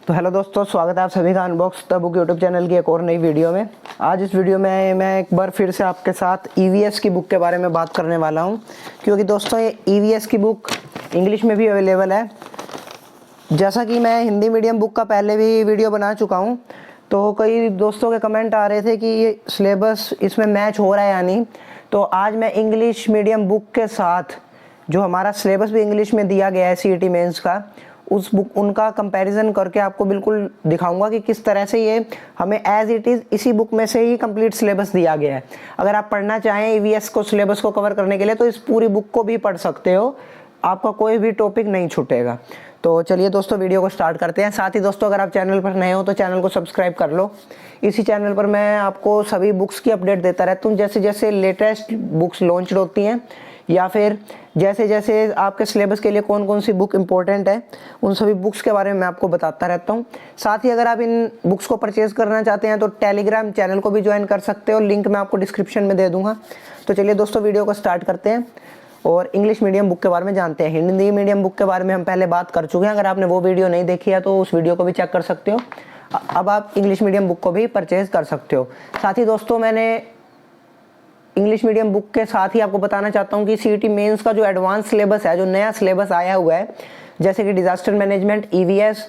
तो हेलो दोस्तों, स्वागत है आप सभी का unbox the book YouTube channel की एक और नई वीडियो में। आज इस वीडियो में मैं एक बार फिर से आपके साथ ईवीएस की बुक के बारे में बात करने वाला हूं, क्योंकि दोस्तों ये ईवीएस की बुक इंग्लिश में भी अवेलेबल है। जैसा कि मैं हिंदी मीडियम बुक का पहले भी वीडियो बना चुका हूं, तो कई दोस्तों के कमेंट आ रहे थे कि ये सिलेबस इसमें मैच हो रहा है या नहीं। तो आज मैं इंग्लिश मीडियम बुक के साथ जो हमारा सिलेबस भी इंग्लिश में दिया गया है सीईटी मेंस का, उस बुक उनका कंपैरिजन करके आपको बिल्कुल दिखाऊंगा कि किस तरह से ये हमें एज इट इज़ इसी बुक में से ही कंप्लीट सिलेबस दिया गया है। अगर आप पढ़ना चाहें ईवीएस को सिलेबस को कवर करने के लिए तो इस पूरी बुक को भी पढ़ सकते हो, आपका कोई भी टॉपिक नहीं छूटेगा। तो चलिए दोस्तों, वीडियो को स्टार्ट करते हैं। साथ ही दोस्तों, अगर आप चैनल पर नए हो तो चैनल को सब्सक्राइब कर लो। इसी चैनल पर मैं आपको सभी बुक्स की अपडेट देता रहता हूँ, जैसे जैसे लेटेस्ट बुक्स लॉन्च होती हैं या फिर जैसे जैसे आपके सिलेबस के लिए कौन कौन सी बुक इंपॉर्टेंट है, उन सभी बुक्स के बारे में मैं आपको बताता रहता हूँ। साथ ही अगर आप इन बुक्स को परचेज करना चाहते हैं तो टेलीग्राम चैनल को भी ज्वाइन कर सकते हो, लिंक मैं आपको डिस्क्रिप्शन में दे दूँगा। तो चलिए दोस्तों, वीडियो को स्टार्ट करते हैं और इंग्लिश मीडियम बुक के बारे में जानते हैं। हिंदी मीडियम बुक के बारे में हम पहले बात कर चुके हैं, अगर आपने वो वीडियो नहीं देखी है तो उस वीडियो को भी चेक कर सकते हो। अब आप इंग्लिश मीडियम बुक को भी परचेज कर सकते हो। साथ ही दोस्तों, मैंने इंग्लिश मीडियम बुक के साथ ही आपको बताना चाहता हूँ कि सीईटी मेंस का जो एडवांस सिलेबस है, जो नया सिलेबस आया हुआ है, जैसे कि डिजास्टर मैनेजमेंट, ईवीएस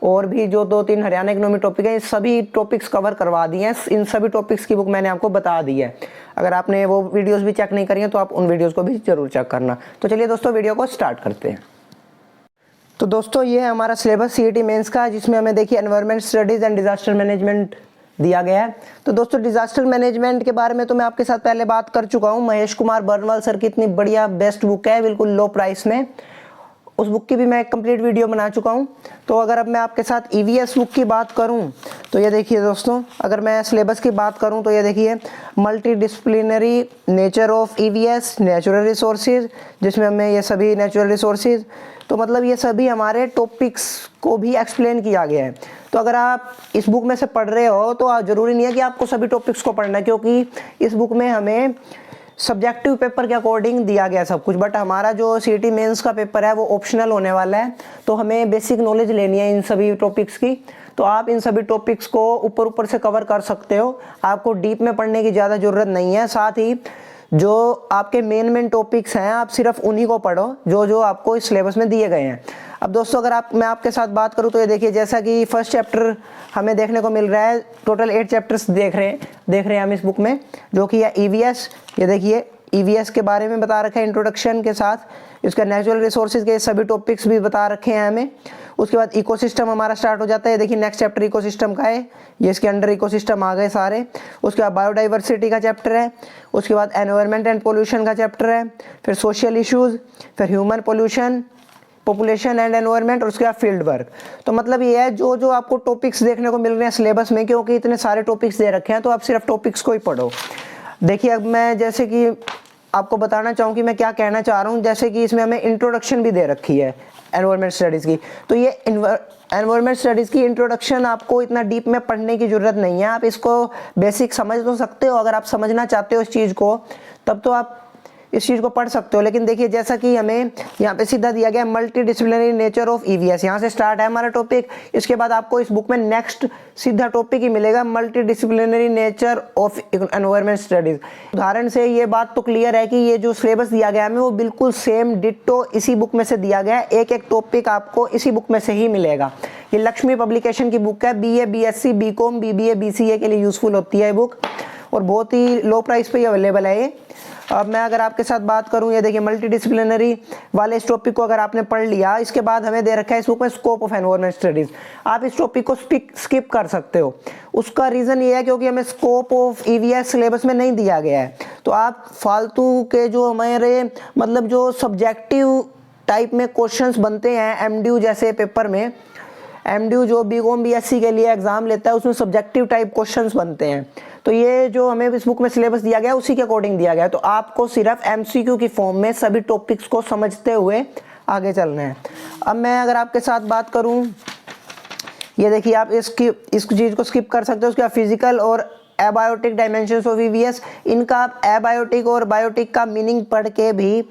और भी जो 2-3 हरियाणा इकोनॉमी टॉपिक है, सभी टॉपिक्स कवर करवा दिए हैं। इन सभी टॉपिक्स की बुक मैंने आपको बता दी है। अगर आपने वो वीडियोस भी चेक नहीं करी हैं तो आप उन वीडियोस को भी जरूर चेक करना। तो चलिए दोस्तों, वीडियो को स्टार्ट करते हैं। तो दोस्तों, ये है हमारा सिलेबस सीईटी मेंस का, जिसमें हमें देखिए environment studies and disaster management दिया गया है। तो दोस्तों, डिजास्टर मैनेजमेंट के बारे में तो मैं आपके साथ पहले बात कर चुका हूँ। महेश कुमार बर्नवाल सर की इतनी बढ़िया बेस्ट बुक है, बिल्कुल लो प्राइस में। उस बुक की भी मैं एक कंप्लीट वीडियो बना चुका हूँ। तो अगर अब मैं आपके साथ ईवीएस बुक की बात करूँ तो ये देखिए दोस्तों, अगर मैं सिलेबस की बात करूँ तो ये देखिए multi disciplinary nature of EVS, natural resources, जिसमें हमें ये सभी नेचुरल रिसोर्सेज, तो मतलब ये सभी हमारे टॉपिक्स को भी एक्सप्लेन किया गया है। तो अगर आप इस बुक में से पढ़ रहे हो तो ज़रूरी नहीं है कि आपको सभी टॉपिक्स को पढ़ना है, क्योंकि इस बुक में हमें सब्जेक्टिव पेपर के अकॉर्डिंग दिया गया सब कुछ। बट हमारा जो सीईटी मेंस का पेपर है वो ऑप्शनल होने वाला है, तो हमें बेसिक नॉलेज लेनी है इन सभी टॉपिक्स की। तो आप इन सभी टॉपिक्स को ऊपर ऊपर से कवर कर सकते हो, आपको डीप में पढ़ने की ज़्यादा ज़रूरत नहीं है। साथ ही जो आपके मेन टॉपिक्स हैं, आप सिर्फ उन्हीं को पढ़ो जो जो आपको इस सिलेबस में दिए गए हैं। अब दोस्तों, अगर मैं आपके साथ बात करूं तो ये देखिए, जैसा कि फर्स्ट चैप्टर हमें देखने को मिल रहा है, टोटल 8 चैप्टर्स देख रहे हैं हम इस बुक में, जो कि है ईवीएस। ये देखिए, ईवीएस के बारे में बता रखा है इंट्रोडक्शन के साथ, इसका नेचुरल रिसोर्सेज के सभी टॉपिक्स भी बता रखे हैं हमें। उसके बाद इकोसिस्टम हमारा स्टार्ट हो जाता है। देखिए, नेक्स्ट चैप्टर इकोसिस्टम का है, ये इसके अंडर इकोसिस्टम आ गए सारे। उसके बाद बायोडाइवर्सिटी का चैप्टर है, उसके बाद एनवायरनमेंट एंड पोल्यूशन का चैप्टर है, फिर सोशल इश्यूज, फिर human pollution, population and environment, और उसके बाद फील्ड वर्क। तो मतलब ये है, जो जो आपको टॉपिक्स देखने को मिल रहे हैं सिलेबस में, क्योंकि इतने सारे टॉपिक्स दे रखे हैं तो आप सिर्फ टॉपिक्स को ही पढ़ो। देखिए, अब मैं जैसे कि आपको बताना चाहूँ कि मैं क्या कहना चाह रहा हूँ, जैसे कि इसमें हमें इंट्रोडक्शन भी दे रखी है एनवायरनमेंट स्टडीज़ की। तो ये एनवायरनमेंट स्टडीज़ की इंट्रोडक्शन आपको इतना डीप में पढ़ने की ज़रूरत नहीं है, आप इसको बेसिक समझ तो सकते हो। अगर आप समझना चाहते हो इस चीज़ को, तब तो आप इस चीज़ को पढ़ सकते हो। लेकिन देखिए, जैसा कि हमें यहाँ पे सीधा दिया गया multi disciplinary nature of EVS, यहाँ से स्टार्ट है हमारा टॉपिक। इसके बाद आपको इस बुक में नेक्स्ट सीधा टॉपिक ही मिलेगा, multi disciplinary nature of environment studies. उदाहरण से ये बात तो क्लियर है कि ये जो सिलेबस दिया गया है वो बिल्कुल सेम डिट्टो इसी बुक में से दिया गया है। एक एक टॉपिक आपको इसी बुक में से ही मिलेगा। ये लक्ष्मी पब्लिकेशन की बुक है, BA, BSc, BCom, BBA, BCA के लिए यूजफुल होती है बुक, और बहुत ही लो प्राइस पे अवेलेबल है ये। अब मैं अगर आपके साथ बात करूं, ये देखिए मल्टी डिसिप्लिनरी वाले इस टॉपिक को अगर आपने पढ़ लिया, इसके बाद हमें दे रखा है इस बुक में स्कोप ऑफ एनवायरनमेंट स्टडीज। आप इस टॉपिक को स्किप कर सकते हो। उसका रीज़न ये है क्योंकि हमें स्कोप ऑफ ईवीएस सिलेबस में नहीं दिया गया है। तो आप फालतू के जो हमारे मतलब जो सब्जेक्टिव टाइप में क्वेश्चंस बनते हैं एमडीयू जैसे पेपर में, एमडीयू जो बीकॉम बीएससी के लिए एग्जाम लेता है, उसमें सब्जेक्टिव टाइप क्वेश्चंस बनते हैं। तो ये जो हमें इस बुक में सिलेबस दिया गया है उसी के अकॉर्डिंग दिया गया है। तो आपको सिर्फ एमसीक्यू की फॉर्म में सभी टॉपिक्स को समझते हुए आगे चलना है। अब मैं अगर आपके साथ बात करूं, ये देखिए, आप इस चीज़ को स्किप कर सकते हो। उसके बाद फिजिकल और एबायोटिक डायमेंशंस ऑफ ईवीएस, इनका आप एबायोटिक और बायोटिक का मीनिंग पढ़ के भी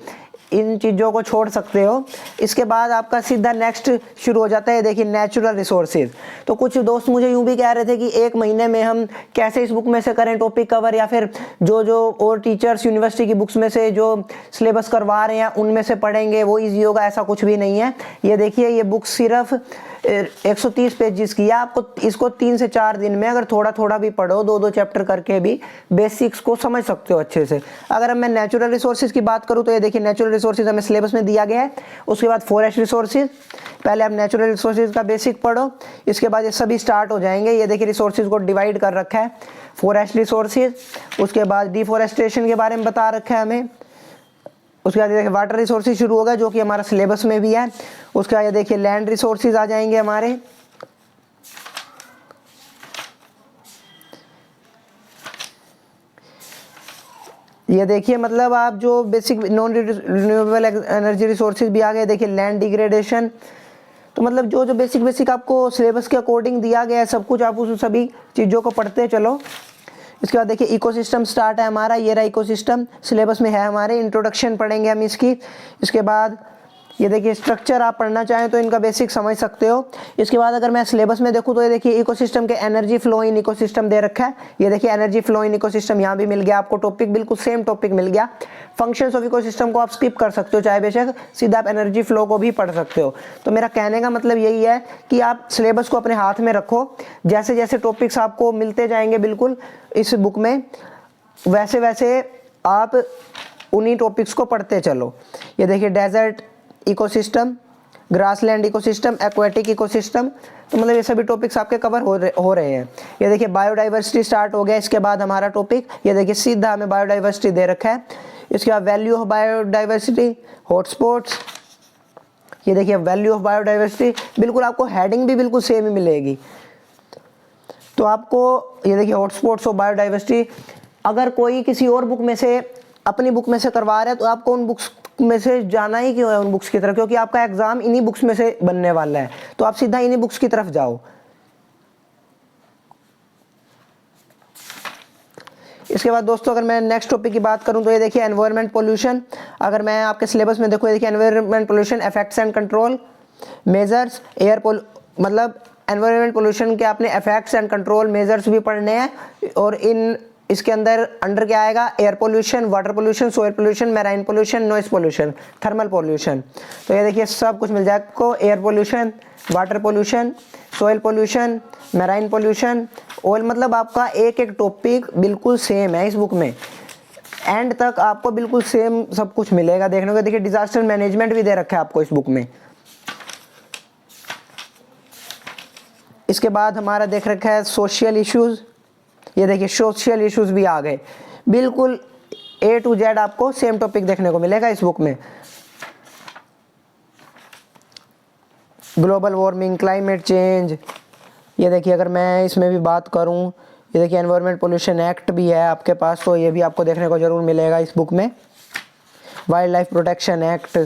इन चीज़ों को छोड़ सकते हो। इसके बाद आपका सीधा नेक्स्ट शुरू हो जाता है, देखिए नेचुरल रिसोर्सेज। तो कुछ दोस्त मुझे यूँ भी कह रहे थे कि 1 महीने में हम कैसे इस बुक में से करें टॉपिक कवर, या फिर जो जो और टीचर्स यूनिवर्सिटी की बुक्स में से जो सिलेबस करवा रहे हैं उनमें से पढ़ेंगे वो ईजी होगा। ऐसा कुछ भी नहीं है। ये देखिए ये बुक सिर्फ 130 पेजेस की है। आपको इसको 3 से 4 दिन में अगर थोड़ा थोड़ा भी पढ़ो, 2-2 चैप्टर करके भी बेसिक्स को समझ सकते हो अच्छे से। अगर मैं नेचुरल रिसोर्सेज की बात करूँ तो ये देखिए नेचुरल रिसोर्सेज हमें सिलेबस में दिया गया है। उसके बाद फॉरेस्ट रिसोर्सेज, पहले आप नेचुरल रिसोर्सेज का बेसिक पढ़ो, इसके बाद ये सभी स्टार्ट हो जाएंगे। ये देखिए रिसोर्सेज को डिवाइड कर रखा है, फॉरेस्ट रिसोर्सेज, उसके बाद डिफॉरेस्टेशन के बारे में बता रखा है हमें। उसके बाद देखिए वाटर रिसोर्सेज शुरू होगा जो कि हमारा सिलेबस में भी है। उसके बाद देखिए लैंड रिसोर्सेज आ जाएंगे हमारे। ये देखिए मतलब आप जो basic non renewable energy resources भी आ गए। देखिए लैंड डिग्रेडेशन, तो मतलब जो जो बेसिक आपको सिलेबस के अकॉर्डिंग दिया गया है सब कुछ, आप उस सभी चीज़ों को पढ़ते चलो। इसके बाद देखिए इकोसिस्टम स्टार्ट है हमारा, ये रहा इकोसिस्टम, सिलेबस में है हमारे। इंट्रोडक्शन पढ़ेंगे हम इसकी। इसके बाद ये देखिए स्ट्रक्चर, आप पढ़ना चाहें तो इनका बेसिक समझ सकते हो। इसके बाद अगर मैं सिलेबस में देखूँ तो ये देखिए इकोसिस्टम के एनर्जी फ्लो इन इकोसिस्टम दे रखा है। ये देखिए एनर्जी फ्लो इन इकोसिस्टम यहाँ भी मिल गया आपको टॉपिक, बिल्कुल सेम टॉपिक मिल गया। फंक्शंस ऑफ इकोसिस्टम को आप स्किप कर सकते हो चाहे बेशक, सीधा आप एनर्जी फ्लो को भी पढ़ सकते हो। तो मेरा कहने का मतलब यही है कि आप सिलेबस को अपने हाथ में रखो, जैसे जैसे टॉपिक्स आपको मिलते जाएंगे बिल्कुल इस बुक में, वैसे वैसे आप उन्हीं टॉपिक्स को पढ़ते चलो। ये देखिए desert ecosystem, grassland ecosystem, aquatic ecosystem, तो मतलब ये सभी टॉपिक्स आपके कवर हो रहे हैं। ये देखिए बायोडाइवर्सिटी स्टार्ट हो गया। इसके बाद हमारा टॉपिक, ये देखिए सीधा हमें बायोडाइवर्सिटी दे रखा है। इसके बाद वैल्यू ऑफ बायोडाइवर्सिटी, हॉटस्पॉट्स, ये देखिए वैल्यू ऑफ बायोडाइवर्सिटी, बिल्कुल आपको हेडिंग भी बिल्कुल सेम ही मिलेगी। तो आपको ये देखिए हॉटस्पॉट्स ऑफ बायोडाइवर्सिटी, अगर कोई किसी और बुक में से अपनी बुक में से करवा रहा है तो आपको उन बुक्स में से जाना ही क्यों है उन बुक्स की तरफ, क्योंकि आपका एग्जाम इन्हीं बुक्स में से बनने वाला है। तो आप सीधा इन्हीं बुक्स की तरफ जाओ। इसके बाद दोस्तों अगर मैं नेक्स्ट टॉपिक की बात करूं तो ये देखिए एनवायरनमेंट पोल्यूशन। अगर मैं आपके सिलेबस में देखो, ये देखिए environment pollution effects and control measures, मतलब एनवायरनमेंट पोल्यूशन के आपने इफेक्ट्स एंड कंट्रोल मेजर्स भी पढ़ने हैं। और इसके अंडर क्या आएगा, air pollution, water pollution, soil pollution, marine pollution, noise pollution, thermal pollution. तो ये देखिए सब कुछ मिल जाएगा आपको, air pollution, water pollution, soil pollution, marine pollution, oil, मतलब आपका एक एक टॉपिक बिल्कुल सेम है इस बुक में। एंड तक आपको बिल्कुल सेम सब कुछ मिलेगा देखने को। देखिए डिजास्टर मैनेजमेंट भी दे रखा है आपको इस बुक में। इसके बाद हमारा देख रखा है सोशल इश्यूज। ये देखिए सोशल इश्यूज भी आ गए, बिल्कुल A to Z आपको सेम टॉपिक देखने को मिलेगा इस बुक में। ग्लोबल वार्मिंग, क्लाइमेट चेंज, ये देखिए अगर मैं इसमें भी बात करूं, ये देखिए एनवायरनमेंट पोल्यूशन एक्ट भी है आपके पास, तो ये भी आपको देखने को जरूर मिलेगा इस बुक में। वाइल्ड लाइफ प्रोटेक्शन एक्ट,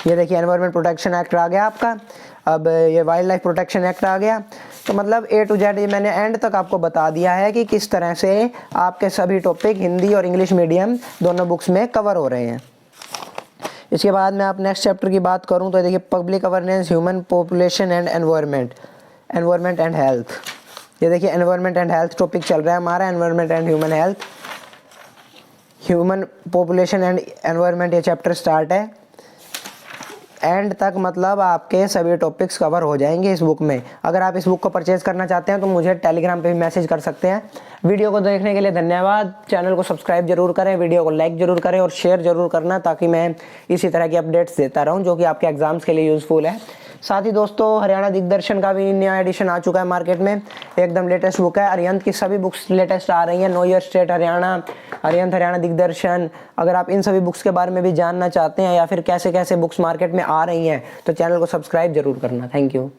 ये देखिए एनवायरनमेंट प्रोटेक्शन एक्ट आ गया आपका। अब ये वाइल्ड लाइफ प्रोटेक्शन एक्ट आ गया। तो मतलब A to Z ये मैंने एंड तक आपको बता दिया है कि किस तरह से आपके सभी टॉपिक हिंदी और इंग्लिश मीडियम दोनों बुक्स में कवर हो रहे हैं। इसके बाद मैं आप नेक्स्ट चैप्टर की बात करूं तो देखिए public awareness, human population and environment and health. ये देखिए एनवायरनमेंट एंड हेल्थ टॉपिक चल रहा है हमारा, environment and human health, human population and environment, ये चैप्टर स्टार्ट है। एंड तक मतलब आपके सभी टॉपिक्स कवर हो जाएंगे इस बुक में। अगर आप इस बुक को परचेज करना चाहते हैं तो मुझे टेलीग्राम पे भी मैसेज कर सकते हैं। वीडियो को देखने के लिए धन्यवाद। चैनल को सब्सक्राइब जरूर करें, वीडियो को लाइक जरूर करें और शेयर जरूर करना, ताकि मैं इसी तरह की अपडेट्स देता रहूं जो कि आपके एग्जाम्स के लिए यूजफुल है। साथ ही दोस्तों हरियाणा दिग्दर्शन का भी नया एडिशन आ चुका है मार्केट में, एकदम लेटेस्ट बुक है। अरिहंत की सभी बुक्स लेटेस्ट आ रही हैं, no year state Haryana, Arihant Haryana Digdarshan. अगर आप इन सभी बुक्स के बारे में भी जानना चाहते हैं या फिर कैसे कैसे बुक्स मार्केट में आ रही हैं तो चैनल को सब्सक्राइब जरूर करना। Thank you.